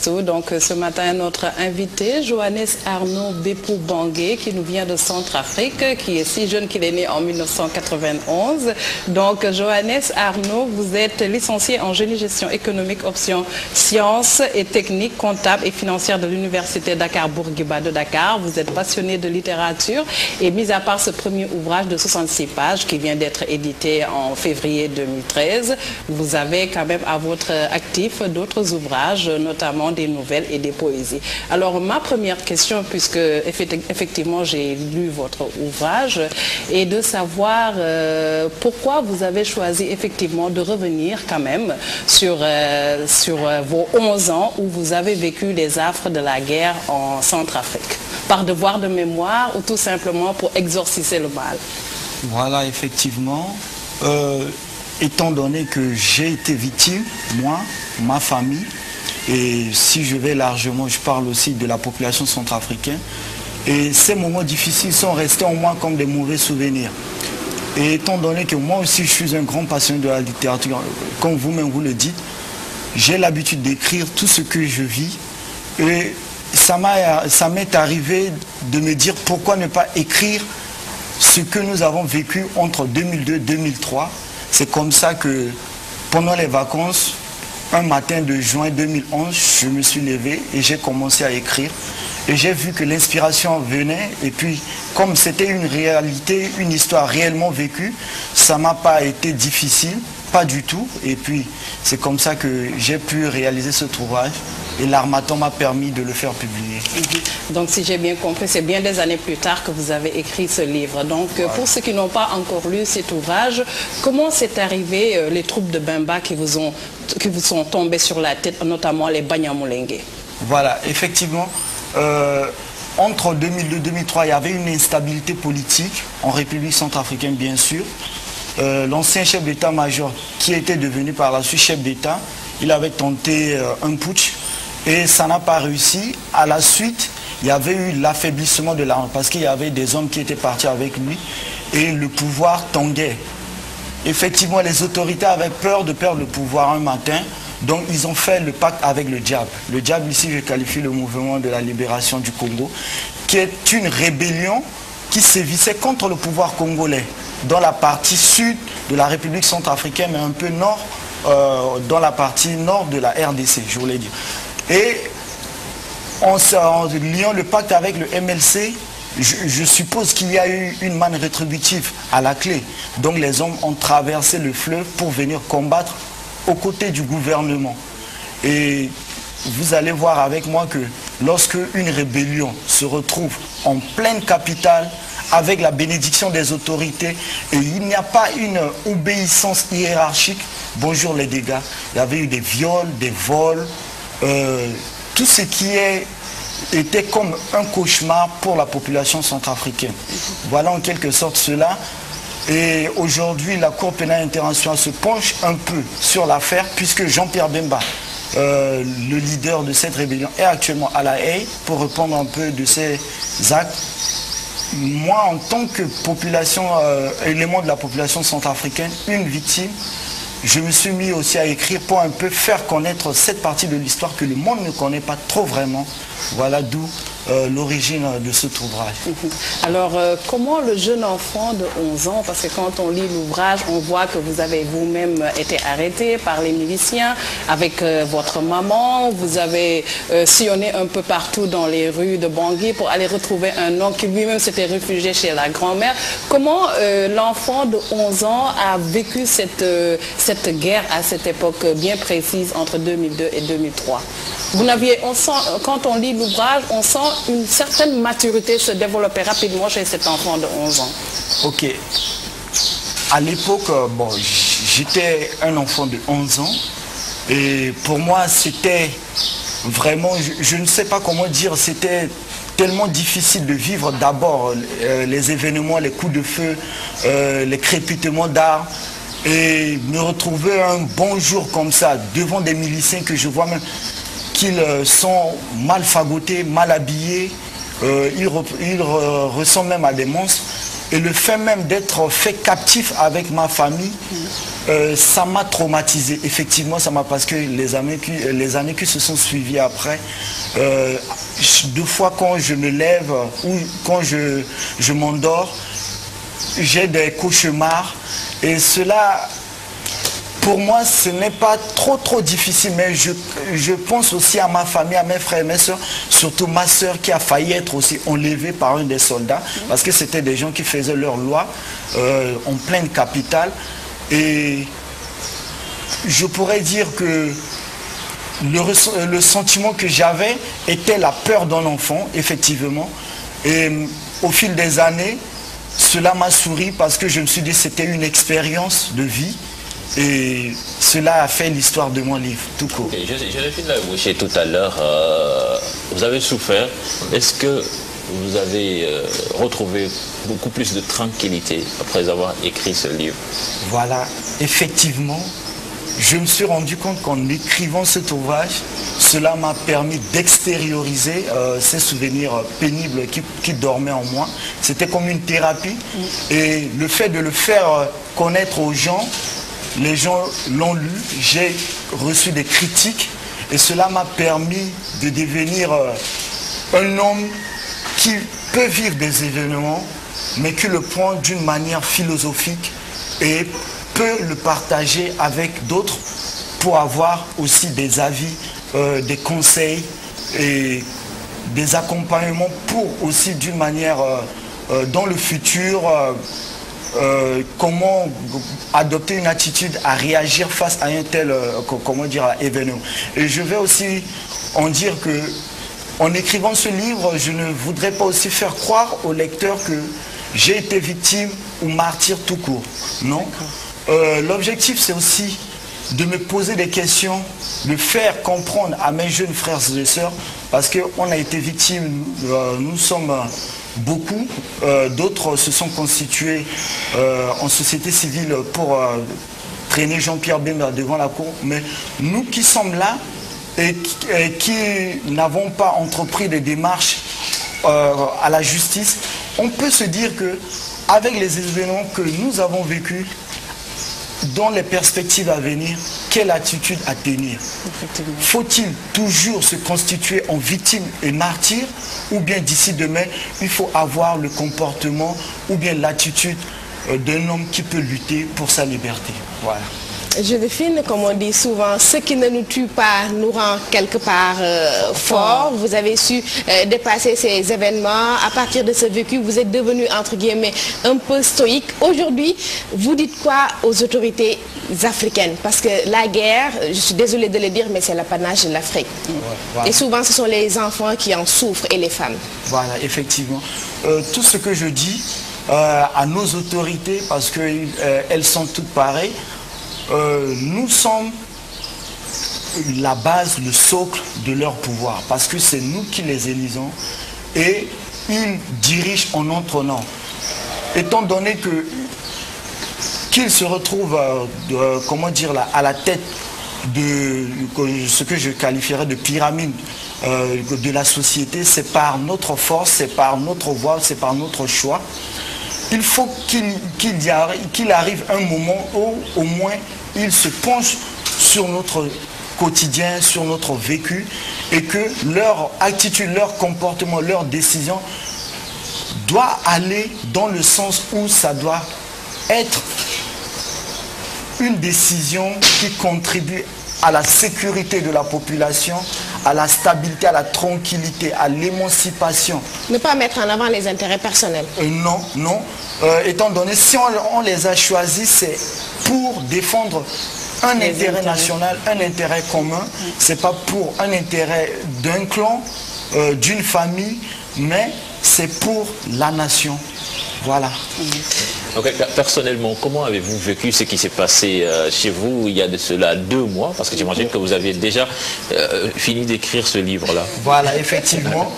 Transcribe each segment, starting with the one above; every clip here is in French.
Astou. Donc ce matin, notre invité, Johannes Arnaud Bépou Bangué, qui nous vient de Centrafrique, qui est si jeune qu'il est né en 1991. Donc Johannes Arnaud, vous êtes licencié en génie gestion économique, option sciences et techniques comptables et financières de l'Université Dakar Bourguiba de Dakar. Vous êtes passionné de littérature et mis à part ce premier ouvrage de 66 pages qui vient d'être édité en février 2013, vous avez quand même à votre actif d'autres ouvrages, notamment des nouvelles et des poésies. Alors ma première question, puisque effectivement j'ai lu votre ouvrage, est de savoir pourquoi vous avez choisi effectivement de revenir quand même sur vos 11 ans où vous avez vécu les affres de la guerre en Centrafrique. Par devoir de mémoire ou tout simplement pour exorciser le mal? Voilà, effectivement. Étant donné que j'ai été victime, moi, ma famille, et si je vais largement, je parle aussi de la population centrafricaine, et ces moments difficiles sont restés en moi comme des mauvais souvenirs. Et étant donné que moi aussi je suis un grand passionné de la littérature, comme vous-même vous le dites, j'ai l'habitude d'écrire tout ce que je vis, et ça m'est arrivé de me dire pourquoi ne pas écrire ce que nous avons vécu entre 2002 et 2003. C'est comme ça que pendant les vacances, un matin de juin 2011, je me suis levé et j'ai commencé à écrire. Et j'ai vu que l'inspiration venait, et puis comme c'était une réalité, une histoire réellement vécue, ça m'a pas été difficile, pas du tout. Et puis c'est comme ça que j'ai pu réaliser ce ouvrage. Et l'Harmattan m'a permis de le faire publier. Donc si j'ai bien compris, c'est bien des années plus tard que vous avez écrit ce livre. Donc voilà. Pour ceux qui n'ont pas encore lu cet ouvrage, comment c'est arrivé les troupes de Bemba qui vous sont tombées sur la tête, notamment les Banyamulenge? Voilà, effectivement, entre 2002 et 2003, il y avait une instabilité politique en République centrafricaine, bien sûr. L'ancien chef d'état-major, qui était devenu par la suite chef d'État, il avait tenté un putsch. Et ça n'a pas réussi. À la suite, il y avait eu l'affaiblissement de l'armée parce qu'il y avait des hommes qui étaient partis avec lui et le pouvoir tanguait. Effectivement, les autorités avaient peur de perdre le pouvoir un matin, donc ils ont fait le pacte avec le diable. Le diable, ici, je qualifie le mouvement de la libération du Congo, qui est une rébellion qui sévissait contre le pouvoir congolais dans la partie sud de la République centrafricaine, mais un peu nord, dans la partie nord de la RDC, je voulais dire. Et en liant le pacte avec le MLC, je suppose qu'il y a eu une manne rétributive à la clé. Donc les hommes ont traversé le fleuve pour venir combattre aux côtés du gouvernement. Et vous allez voir avec moi que lorsque une rébellion se retrouve en pleine capitale, avec la bénédiction des autorités, et il n'y a pas une obéissance hiérarchique, bonjour les dégâts, il y avait eu des viols, des vols, tout ce qui était comme un cauchemar pour la population centrafricaine. Voilà en quelque sorte cela. Et aujourd'hui, la Cour pénale internationale se penche un peu sur l'affaire, puisque Jean-Pierre Bemba, le leader de cette rébellion, est actuellement à La Haye pour répondre un peu de ses actes. Moi, en tant que population, élément de la population centrafricaine, une victime, je me suis mis aussi à écrire pour un peu faire connaître cette partie de l'histoire que le monde ne connaît pas trop vraiment. Voilà d'où l'origine de cet ouvrage. Alors, comment le jeune enfant de 11 ans, parce que quand on lit l'ouvrage, on voit que vous avez vous-même été arrêté par les miliciens avec votre maman, vous avez sillonné un peu partout dans les rues de Bangui pour aller retrouver un homme qui lui-même s'était réfugié chez la grand-mère. Comment l'enfant de 11 ans a vécu cette guerre à cette époque bien précise entre 2002 et 2003? Quand on lit l'ouvrage, on sent une certaine maturité se développer rapidement chez cet enfant de 11 ans. Ok. À l'époque, bon, j'étais un enfant de 11 ans. Et pour moi, c'était vraiment, je ne sais pas comment dire, c'était tellement difficile de vivre d'abord les événements, les coups de feu, les crépitements d'armes. Et me retrouver un bon jour comme ça, devant des miliciens que je vois même qu'ils sont mal fagotés, mal habillés, ils ressemblent même à des monstres. Et le fait même d'être fait captif avec ma famille, Ça m'a traumatisé, effectivement, parce que les années qui se sont suivies après, 2 fois quand je me lève ou quand je m'endors, j'ai des cauchemars et cela, pour moi, ce n'est pas trop difficile, mais je pense aussi à ma famille, à mes frères et mes soeurs, surtout ma soeur qui a failli être aussi enlevée par un des soldats, parce que c'était des gens qui faisaient leur loi en pleine capitale. Et je pourrais dire que le sentiment que j'avais était la peur d'un enfant, effectivement. Et au fil des années, cela m'a souri parce que je me suis dit que c'était une expérience de vie. Et cela a fait l'histoire de mon livre, tout court. Okay, je l'ai évoqué tout à l'heure, vous avez souffert. Est-ce que vous avez retrouvé beaucoup plus de tranquillité après avoir écrit ce livre? Voilà, effectivement, je me suis rendu compte qu'en écrivant cet ouvrage, cela m'a permis d'extérioriser ces souvenirs pénibles qui dormaient en moi. C'était comme une thérapie. Et le fait de le faire connaître aux gens, les gens l'ont lu, j'ai reçu des critiques et cela m'a permis de devenir un homme qui peut vivre des événements, mais qui le prend d'une manière philosophique et peut le partager avec d'autres pour avoir aussi des avis, des conseils et des accompagnements pour aussi d'une manière dans le futur comment adopter une attitude à réagir face à un tel événement. Et je vais aussi en dire que en écrivant ce livre, je ne voudrais pas aussi faire croire au lecteur que j'ai été victime ou martyr tout court. Non. L'objectif, c'est aussi de me poser des questions, de faire comprendre à mes jeunes frères et sœurs, parce qu'on a été victimes, nous sommes beaucoup, d'autres se sont constitués en société civile pour traîner Jean-Pierre Bemba devant la cour, mais nous qui sommes là et qui n'avons pas entrepris des démarches à la justice, on peut se dire que avec les événements que nous avons vécus, dans les perspectives à venir, quelle attitude à tenir? Faut-il toujours se constituer en victime et martyr, ou bien d'ici demain, il faut avoir le comportement ou bien l'attitude d'un homme qui peut lutter pour sa liberté? Voilà. Joséphine, comme on dit souvent, ce qui ne nous tue pas nous rend quelque part fort. Vous avez su dépasser ces événements. À partir de ce vécu, vous êtes devenu, entre guillemets, un peu stoïque. Aujourd'hui, vous dites quoi aux autorités africaines? Parce que la guerre, je suis désolée de le dire, mais c'est l'apanage de l'Afrique. Voilà. Et souvent, ce sont les enfants qui en souffrent et les femmes. Voilà, effectivement. Tout ce que je dis à nos autorités, parce qu'elles sont toutes pareilles, nous sommes la base, le socle de leur pouvoir, parce que c'est nous qui les élisons et ils dirigent en notre nom. Étant donné qu'ils se retrouvent à la tête de ce que je qualifierais de pyramide de la société, c'est par notre force, c'est par notre voix, c'est par notre choix. Il faut qu'il arrive un moment où au moins ils se penchent sur notre quotidien, sur notre vécu, et que leur attitude, leur comportement, leur décision doit aller dans le sens où ça doit être une décision qui contribue à la sécurité de la population, à la stabilité, à la tranquillité, à l'émancipation. Ne pas mettre en avant les intérêts personnels. Non, non. Étant donné, si on les a choisis, c'est pour défendre un intérêt national, un intérêt commun. C'est pas pour un intérêt d'un clan, d'une famille, mais c'est pour la nation. Voilà. Donc, personnellement, comment avez-vous vécu ce qui s'est passé chez vous il y a de cela 2 mois? Parce que j'imagine que vous aviez déjà fini d'écrire ce livre-là. Voilà, effectivement.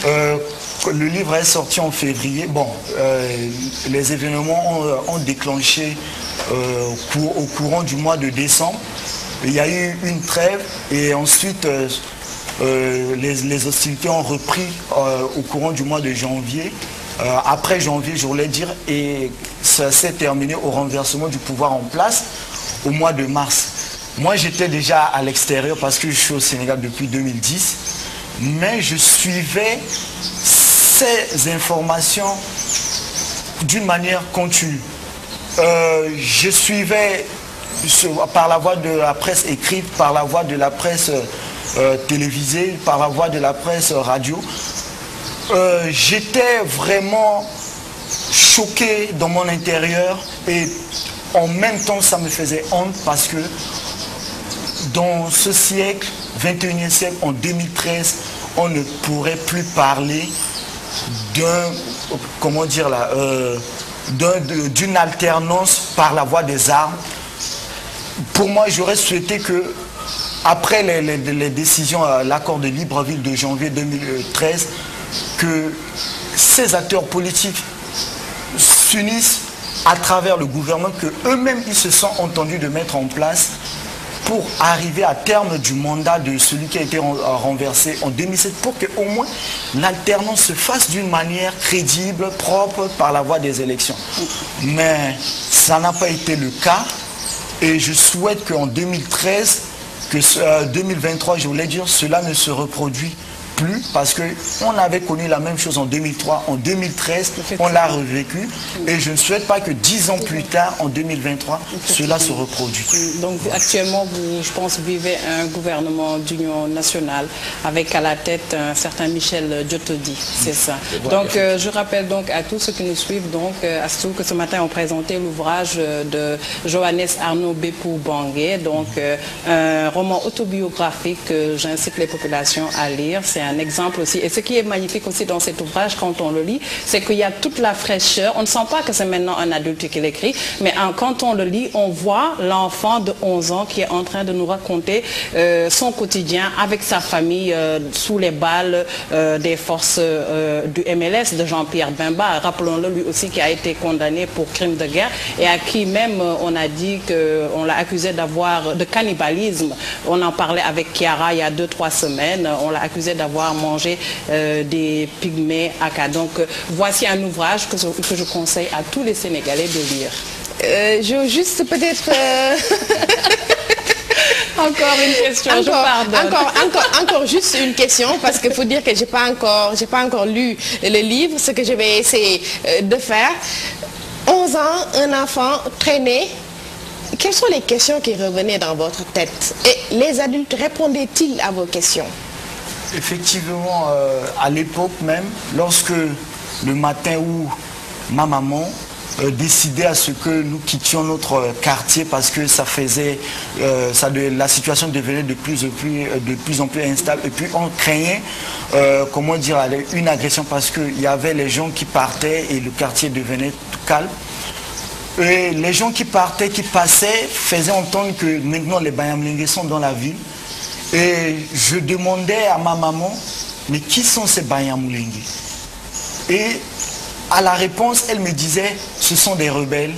Le livre est sorti en février. Bon, les événements ont déclenché au courant du mois de décembre. Il y a eu une trêve et ensuite les hostilités ont repris au courant du mois de janvier. Après janvier, je voulais dire, et ça s'est terminé au renversement du pouvoir en place, au mois de mars. Moi, j'étais déjà à l'extérieur parce que je suis au Sénégal depuis 2010, mais je suivais ces informations d'une manière continue. Je suivais par la voie de la presse écrite, par la voie de la presse télévisée, par la voie de la presse radio. J'étais vraiment choqué dans mon intérieur et en même temps ça me faisait honte parce que dans ce siècle, 21e siècle, en 2013, on ne pourrait plus parler d'une alternance par la voie des armes. Pour moi, j'aurais souhaité que, après les décisions, l'accord de Libreville de janvier 2013, que ces acteurs politiques s'unissent à travers le gouvernement, qu'eux-mêmes ils se sont entendus de mettre en place pour arriver à terme du mandat de celui qui a été renversé en 2007, pour qu'au moins l'alternance se fasse d'une manière crédible, propre, par la voie des élections. Mais ça n'a pas été le cas et je souhaite qu'en 2013, 2023, je voulais dire, cela ne se reproduit plus parce qu'on avait connu la même chose en 2003, en 2013, on l'a revécu et je ne souhaite pas que 10 ans plus tard, en 2023, cela se reproduise. Donc actuellement, vous, je pense, vivez un gouvernement d'union nationale avec à la tête un certain Michel Djotodi, c'est ça. Donc je rappelle donc à tous ceux qui nous suivent, donc à ceux que ce matin ont présenté l'ouvrage de Johannes Arnaud Bépou Bangué, donc un roman autobiographique que j'incite les populations à lire. C'est un exemple aussi. Et ce qui est magnifique aussi dans cet ouvrage, quand on le lit, c'est qu'il y a toute la fraîcheur. On ne sent pas que c'est maintenant un adulte qui l'écrit, mais quand on le lit, on voit l'enfant de 11 ans qui est en train de nous raconter son quotidien avec sa famille sous les balles des forces du MLS de Jean-Pierre Bemba. Rappelons-le, lui aussi qui a été condamné pour crime de guerre et à qui même on a dit qu'on l'a accusé de cannibalisme. On en parlait avec Chiara il y a 2-3 semaines. On l'a accusé d'avoir mangé des pygmées Aka. Donc voici un ouvrage que je conseille à tous les Sénégalais de lire. Je veux juste peut-être... Encore une question, je pardonne. Encore juste une question, parce qu'il faut dire que j'ai pas encore lu le livre, ce que je vais essayer de faire. 11 ans, un enfant traîné. Quelles sont les questions qui revenaient dans votre tête? Et les adultes répondaient-ils à vos questions? Effectivement, à l'époque même, lorsque le matin où ma maman décidait à ce que nous quittions notre quartier parce que ça faisait, la situation devenait de plus en plus instable et puis on craignait, comment dire, une agression parce qu'il y avait les gens qui partaient et le quartier devenait tout calme. Et les gens qui partaient, qui passaient, faisaient entendre que maintenant les Banyamulenge sont dans la ville. Et je demandais à ma maman, mais qui sont ces Banyamulenge? Et à la réponse, elle me disait, ce sont des rebelles,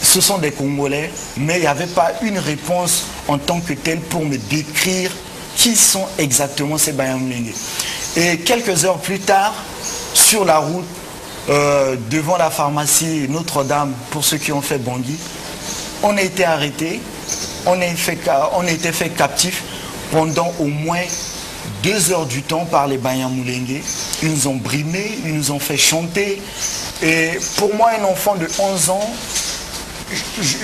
ce sont des Congolais, mais il n'y avait pas une réponse en tant que telle pour me décrire qui sont exactement ces Banyamulenge. Et quelques heures plus tard, sur la route, devant la pharmacie Notre-Dame, pour ceux qui ont fait Bangui, on a été arrêtés, on a été fait captifs pendant au moins 2 heures du temps par les Banyamulenge. Ils nous ont brimés, ils nous ont fait chanter. Et pour moi, un enfant de 11 ans,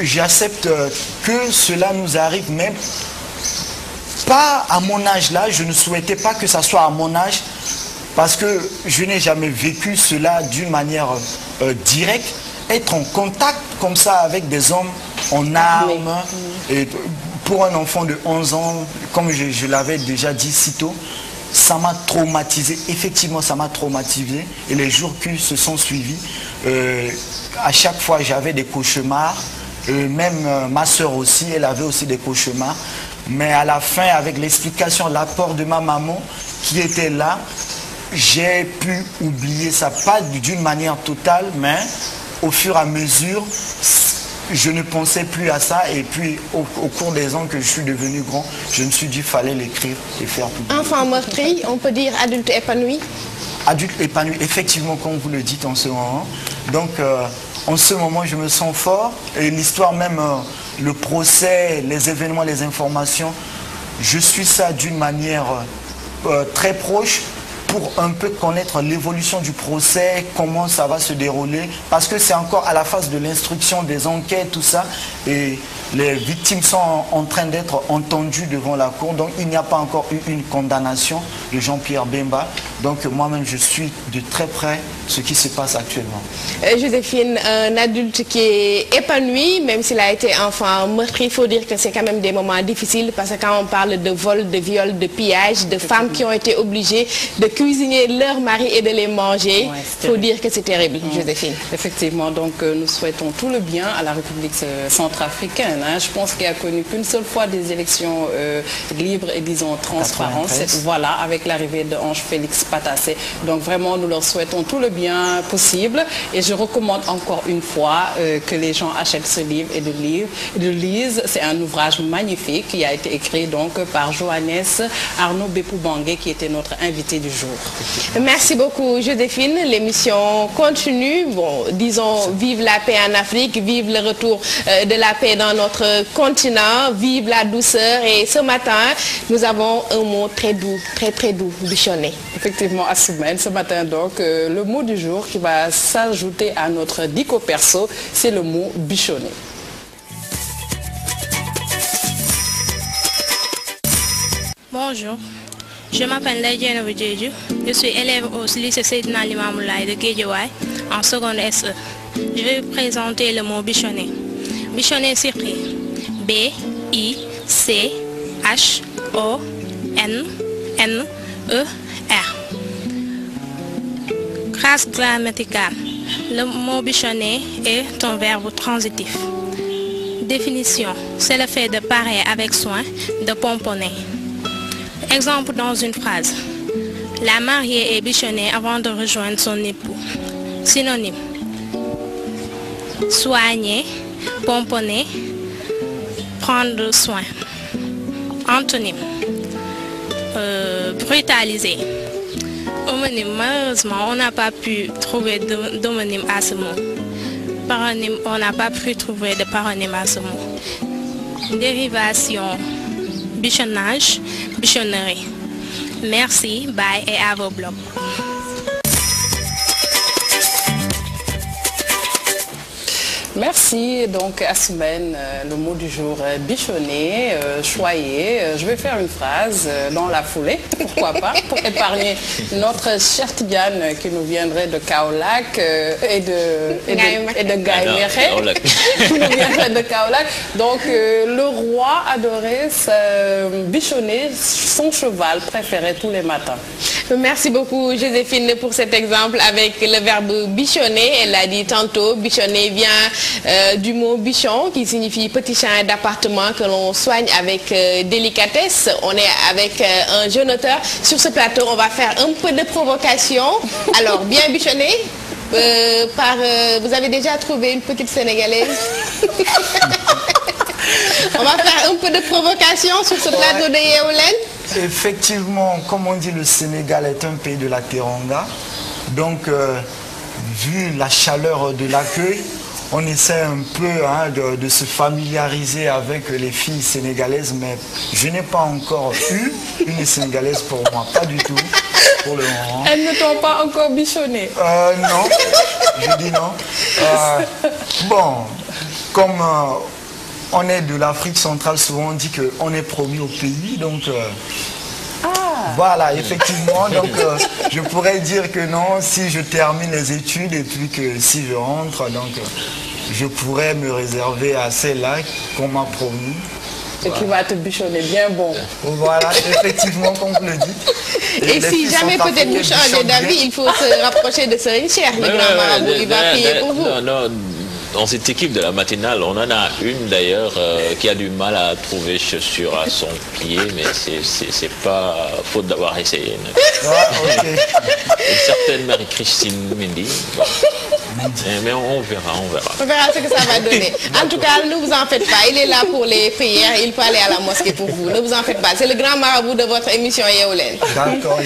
j'accepte que cela nous arrive, même pas à mon âge là. Je ne souhaitais pas que ça soit à mon âge, parce que je n'ai jamais vécu cela d'une manière directe. Être en contact comme ça avec des hommes en armes, et pour un enfant de 11 ans, comme je l'avais déjà dit si tôt, ça m'a traumatisé. Effectivement, ça m'a traumatisé. Et les jours qui se sont suivis, à chaque fois, j'avais des cauchemars. Même ma soeur aussi, elle avait aussi des cauchemars. Mais à la fin, avec l'explication, l'apport de ma maman qui était là, j'ai pu oublier ça. Pas d'une manière totale, mais au fur et à mesure, je ne pensais plus à ça. Et puis, au cours des ans que je suis devenu grand, je me suis dit qu'il fallait l'écrire et faire publier. Enfant meurtri, on peut dire adulte épanoui? Adulte épanoui, effectivement, comme vous le dites en ce moment. Donc, en ce moment, je me sens fort. Et l'histoire même le procès, les événements, les informations, je suis ça d'une manière très proche pour un peu connaître l'évolution du procès, comment ça va se dérouler, parce que c'est encore à la phase de l'instruction des enquêtes, tout ça, et les victimes sont en train d'être entendues devant la cour, donc il n'y a pas encore eu une condamnation de Jean-Pierre Bemba, donc moi-même je suis de très près ce qui se passe actuellement. Joséphine, un adulte qui est épanoui, même s'il a été enfant meurtri, il faut dire que c'est quand même des moments difficiles, parce que quand on parle de vol, de viol, de pillage, de femmes qui ont été obligées de cuisiner leur mari et de les manger, il faut dire que c'est terrible, Joséphine. Effectivement, donc nous souhaitons tout le bien à la République centrafricaine. Je pense qu'il n'y a connu qu'une seule fois des élections libres et disons transparentes. Voilà, avec l'arrivée de Ange Félix Patassé. Donc vraiment, nous leur souhaitons tout le bien possible. Et je recommande encore une fois que les gens achètent ce livre et le lisent. C'est un ouvrage magnifique qui a été écrit donc par Johannes Arnaud Bepou Bangué, qui était notre invité du jour. Merci beaucoup, Joséphine. L'émission continue. Bon, disons, vive la paix en Afrique, vive le retour de la paix dans notre continent, vive la douceur. Et ce matin, nous avons un mot très doux, très doux, bichonné. Effectivement, Assoumane, ce matin donc, le mot du jour qui va s'ajouter à notre dico perso, c'est le mot bichonné. Bonjour, je m'appelle Ledjene Vudjeju, je suis élève au lycée Seydina Limamou Laye de Guédiawaye en seconde SE. Je vais vous présenter le mot bichonné. Bichonné s'écrit B-I-C-H-O-N-N-E-R. Grâce grammaticale, le mot bichonné est un verbe transitif. Définition, c'est le fait de parer avec soin, de pomponner. Exemple dans une phrase. La mariée est bichonnée avant de rejoindre son époux. Synonyme. Soigner, pomponner, prendre soin. Antonyme. Brutaliser. Homonyme, malheureusement, on n'a pas pu trouver d'homonyme à ce mot. Paronyme, on n'a pas pu trouver de paronyme à ce mot. Dérivation. Bichonnage, bichonnerie. Merci, bye et à vos blogs. Merci donc Assoumane, le mot du jour bichonné, choyé. Je vais faire une phrase dans la foulée, pourquoi pas, pour épargner notre chère Tidiane qui nous viendrait de Kaolack et de Gaïméré, qui nous viendrait de Kaolack. Donc le roi adorait bichonner son cheval préféré tous les matins. Merci beaucoup Joséphine pour cet exemple avec le verbe bichonner. Elle l'a dit tantôt, bichonner vient du mot bichon qui signifie petit chien d'appartement que l'on soigne avec délicatesse. On est avec un jeune auteur. Sur ce plateau, on va faire un peu de provocation. Alors, bien bichonné vous avez déjà trouvé une petite Sénégalaise. On va faire un peu de provocation sur ce plateau de Yeewu Leen. Effectivement, comme on dit, le Sénégal est un pays de la teranga. Donc, vu la chaleur de l'accueil, on essaie un peu de se familiariser avec les filles sénégalaises, mais je n'ai pas encore eu une Sénégalaise pour moi, pas du tout, pour le moment. Elles ne t'ont pas encore bichonné? Non, je dis non. Bon, comme on est de l'Afrique centrale, souvent on dit qu'on est promis au pays, donc... Voilà, effectivement, donc je pourrais dire que non, si je termine les études et puis que si je rentre, donc je pourrais me réserver à celle-là qu'on m'a promis. Et qui va te bichonner bien bon. Voilà, effectivement, comme vous le dites. Et si jamais peut-être vous changez d'avis, il faut se rapprocher de Serigne Cheikh, le grand marabout, il va prier pour vous. Non. Dans cette équipe de la matinale, on en a une d'ailleurs qui a du mal à trouver chaussures à son pied, mais c'est pas faute d'avoir essayé. Okay. Une certaine Marie-Christine Mendy. Bon. Mais on verra. On verra ce que ça va donner. En tout cas, ne vous en faites pas. Il est là pour les prières. Il peut aller à la mosquée pour vous. Ne vous en faites pas. C'est le grand marabout de votre émission Yeewu Leen. D'accord.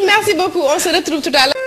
Merci beaucoup. On se retrouve tout à l'heure.